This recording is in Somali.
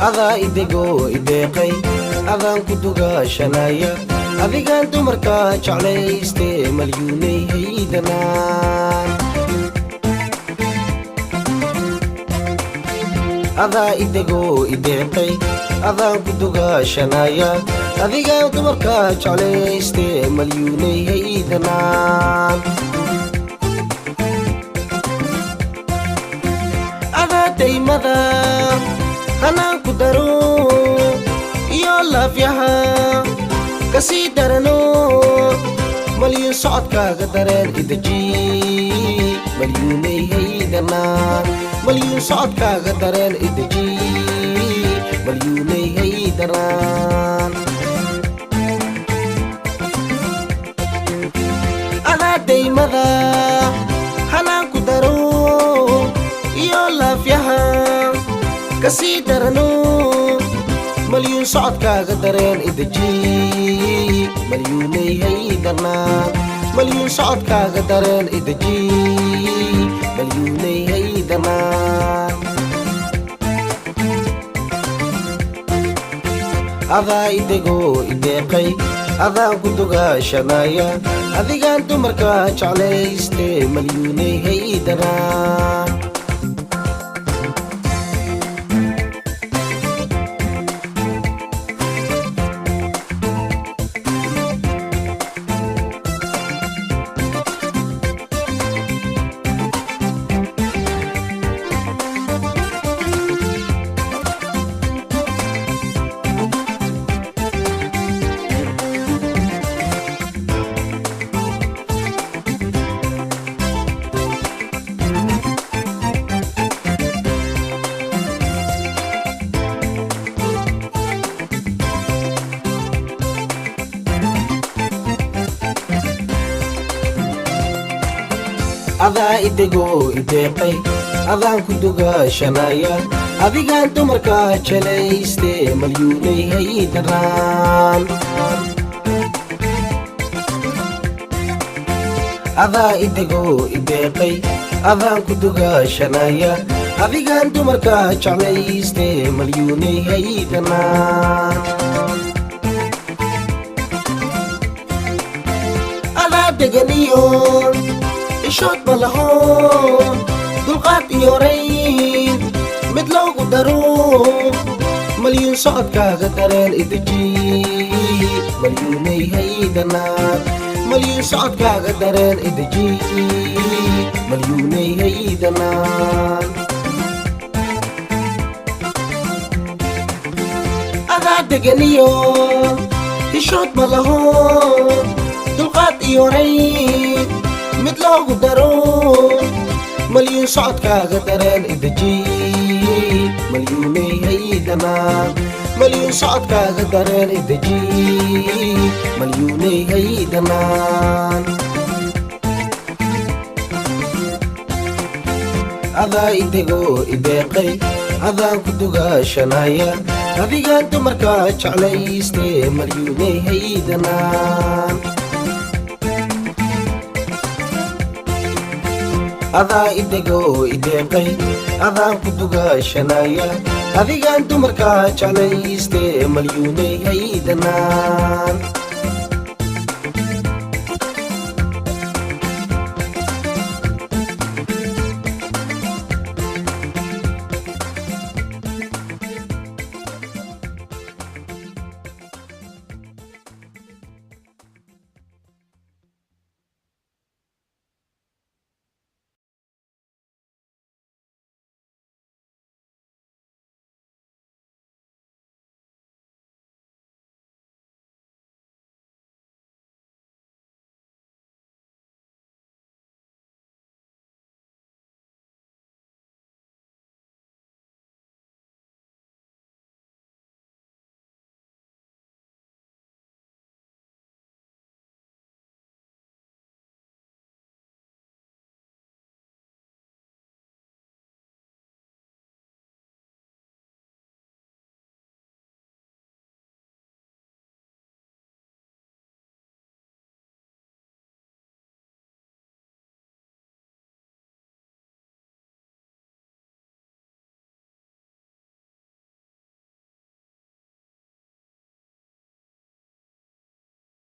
adaa idego ideeqay adaan ku dugaashanaya adigaan dumarka jeclayste malyuunay haydanaan adaa idego ideeqay adaan ku dugaashanaya adigaan dumarka jeclayste malyuunay haydanaan adaa daymada hanaan ku daro iyo laafyaha kasii darano malyuun socodkaaga dareen ideji malyuunay haydanaan malyuun socodkaaga dareen ideji malyuunay haydanaan adaa daymada hanaan ku daro iyo laafyaha kasii darano malyuun socodkaaga dareen ideji malyuunay haydanaan malyuun socodkaaga dareen ideji malyuunay haydanaan adaa idego ideeqay adaan ku dugaashanaya adigaan dumarka jeclayste malyuunay haydanaan adaa idego ideeqay adaan ku dugaashanaya adigaan dumarka jeclayste malyuunay haydanaan adaa idego ideeqay adaan ku dugaashanaya adigaan dumarka jeclayste malyuunay haydanaan adaa deganiyo ishood malaho dulqaad iyo rayn mid loogu daro malyuun socodkaaga dareen ideji malyuunay haydanaan malyuun socodkaaga dareen ideji malyuunay haydanaan adaa deganiyo ishood malaho dulqaad iyo rayn mid loogu daro malyuun socodkaaga dareen ideji malyuunay haydanaan malyuun socodkaaga dareen ideji malyuunay haydanaan adaa idego ideeqay adaan ku dugaashanaya adigaan dumarka jeclayste malyuunay haydanaan adaa idego ideeqay adaan ku dugaashanaya adigaan dumarka jeclayste malyuunay haydanaan